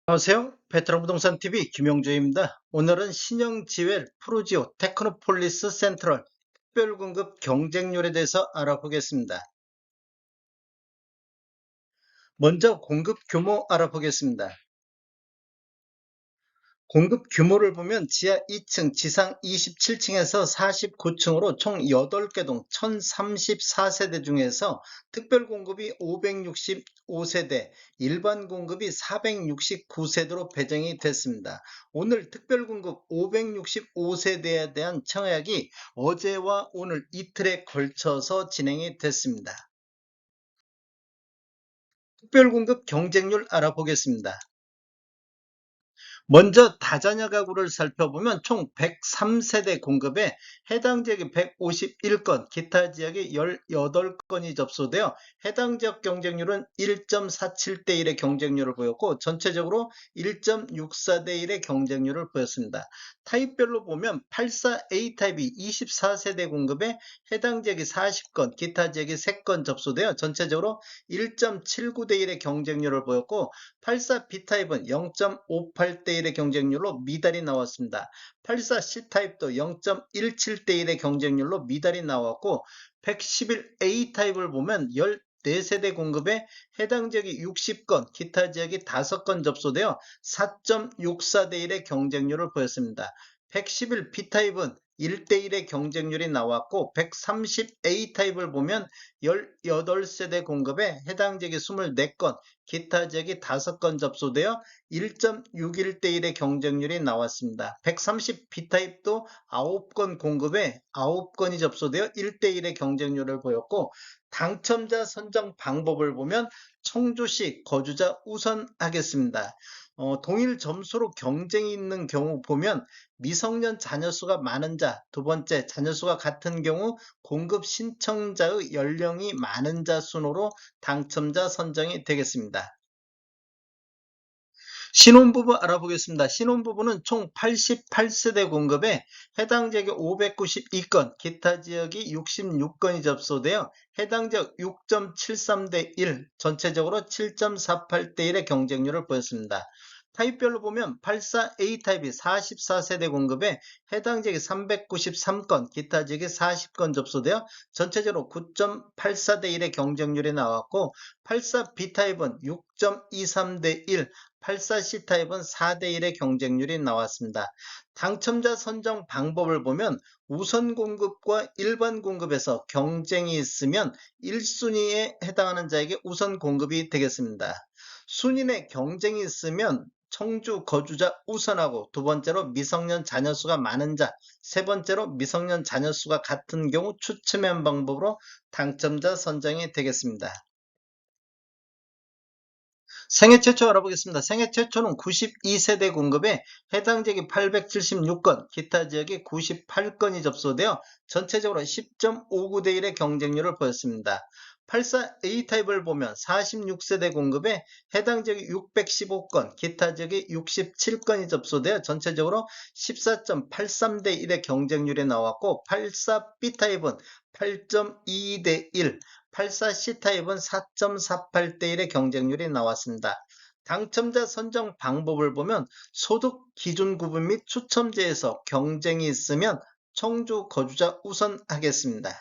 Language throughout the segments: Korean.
안녕하세요. 베테랑 부동산 TV 김용주입니다. 오늘은 신영지웰 프루지오 테크노폴리스 센트럴 특별공급 경쟁률에 대해서 알아보겠습니다. 먼저 공급 규모 알아보겠습니다. 공급 규모를 보면 지하 2층, 지상 27층에서 49층으로 총 8개 동 1034세대 중에서 특별 공급이 565세대, 일반 공급이 469세대로 배정이 됐습니다. 오늘 특별 공급 565세대에 대한 청약이 어제와 오늘 이틀에 걸쳐서 진행이 됐습니다. 특별 공급 경쟁률 알아보겠습니다. 먼저 다자녀 가구를 살펴보면 총 103세대 공급에 해당 지역이 151건, 기타 지역이 18건이 접수되어 해당 지역 경쟁률은 1.47대 1의 경쟁률을 보였고 전체적으로 1.64대 1의 경쟁률을 보였습니다. 타입별로 보면 84A 타입이 24세대 공급에 해당 지역이 40건, 기타 지역이 3건 접수되어 전체적으로 1.79대 1의 경쟁률을 보였고 84B 타입은 0.58대 1의 경쟁률로 미달이 나왔습니다. 84C 타입도 0.17대 1의 경쟁률로 미달이 나왔고 111A 타입을 보면 14세대 공급에 해당 지역이 60건, 기타 지역이 5건 접수되어 4.64대 1의 경쟁률을 보였습니다. 111B 타입은 1대1의 경쟁률이 나왔고 130A 타입을 보면 18세대 공급에 해당 지역이 24건, 기타 지역이 5건 접수되어 1.61대 1의 경쟁률이 나왔습니다. 130B 타입도 9건 공급에 9건이 접수되어 1대 1의 경쟁률을 보였고 당첨자 선정 방법을 보면 청주시 거주자 우선하겠습니다. 동일 점수로 경쟁이 있는 경우 보면 미성년 자녀수가 많은 자, 두 번째 자녀수가 같은 경우 공급 신청자의 연령이 많은 자 순으로 당첨자 선정이 되겠습니다. 신혼부부 알아보겠습니다. 신혼부부는 총 88세대 공급에 해당 지역이 592건, 기타 지역이 66건이 접수되어 해당 지역 6.73대 1, 전체적으로 7.48대 1의 경쟁률을 보였습니다. 타입별로 보면 84A 타입이 44세대 공급에 해당 지역이 393건, 기타 지역이 40건 접수되어 전체적으로 9.84대 1의 경쟁률이 나왔고 84B 타입은 6.23대 1, 84C 타입은 4대 1의 경쟁률이 나왔습니다. 당첨자 선정 방법을 보면 우선 공급과 일반 공급에서 경쟁이 있으면 1순위에 해당하는 자에게 우선 공급이 되겠습니다. 순위 내 경쟁이 있으면 청주 거주자 우선하고 두 번째로 미성년 자녀수가 많은 자, 세 번째로 미성년 자녀수가 같은 경우 추첨한 방법으로 당첨자 선정이 되겠습니다. 생애 최초 알아보겠습니다. 생애 최초는 92세대 공급에 해당 지역이 876건, 기타 지역이 98건이 접수되어 전체적으로 10.59대 1의 경쟁률을 보였습니다. 84A 타입을 보면 46세대 공급에 해당 지역이 615건, 기타 지역이 67건이 접수되어 전체적으로 14.83대 1의 경쟁률이 나왔고 84B 타입은 8.22대 1, 84C 타입은 4.48대 1의 경쟁률이 나왔습니다. 당첨자 선정 방법을 보면 소득 기준 구분 및 추첨제에서 경쟁이 있으면 청주 거주자 우선하겠습니다.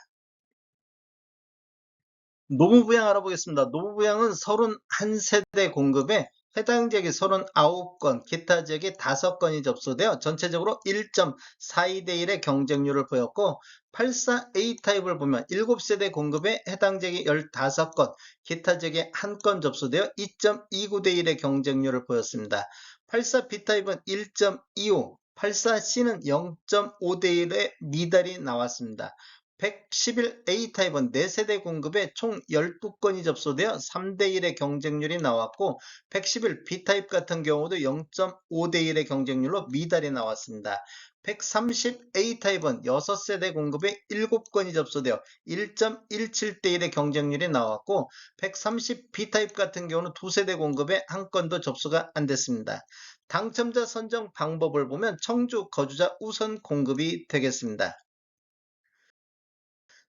노무부양 알아보겠습니다. 노무부양은 31세대 공급에 해당 지역이 39건, 기타 지역이 5건이 접수되어 전체적으로 1.42대 1의 경쟁률을 보였고 84A 타입을 보면 7세대 공급에 해당 지역이 15건, 기타 지역이 1건 접수되어 2.29대 1의 경쟁률을 보였습니다. 84B 타입은 1.25, 84C는 0.5대 1의 미달이 나왔습니다. 111A 타입은 4세대 공급에 총 12건이 접수되어 3대 1의 경쟁률이 나왔고 111B 타입 같은 경우도 0.5대 1의 경쟁률로 미달이 나왔습니다. 130A 타입은 6세대 공급에 7건이 접수되어 1.17대 1의 경쟁률이 나왔고 130B 타입 같은 경우는 2세대 공급에 1건도 접수가 안 됐습니다. 당첨자 선정 방법을 보면 청주 거주자 우선 공급이 되겠습니다.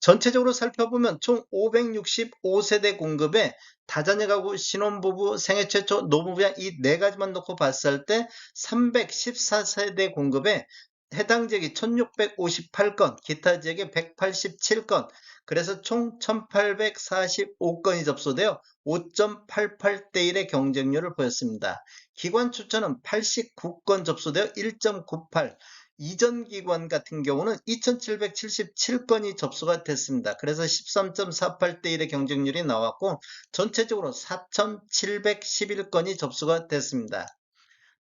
전체적으로 살펴보면 총 565세대 공급에 다자녀 가구, 신혼부부, 생애 최초, 노무부양 이 네 가지만 놓고 봤을 때 314세대 공급에 해당 지역이 1658건, 기타 지역이 187건, 그래서 총 1845건이 접수되어 5.88대 1의 경쟁률을 보였습니다. 기관 추천은 89건 접수되어 1.98, 이전 기관 같은 경우는 2777건이 접수가 됐습니다. 그래서 13.48대 1의 경쟁률이 나왔고 전체적으로 4711건이 접수가 됐습니다.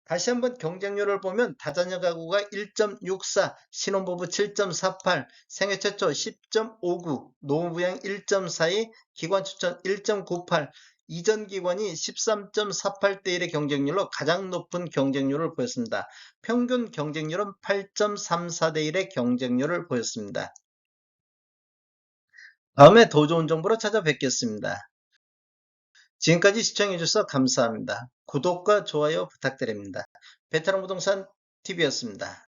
다시 한번 경쟁률을 보면 다자녀 가구가 1.64, 신혼부부 7.48, 생애 최초 10.59, 노무부양 1.42, 기관 추천 1.98, 이전 기관이 13.48대 1의 경쟁률로 가장 높은 경쟁률을 보였습니다. 평균 경쟁률은 8.34대 1의 경쟁률을 보였습니다. 다음에 더 좋은 정보로 찾아뵙겠습니다. 지금까지 시청해주셔서 감사합니다. 구독과 좋아요 부탁드립니다. 베테랑 부동산 TV였습니다.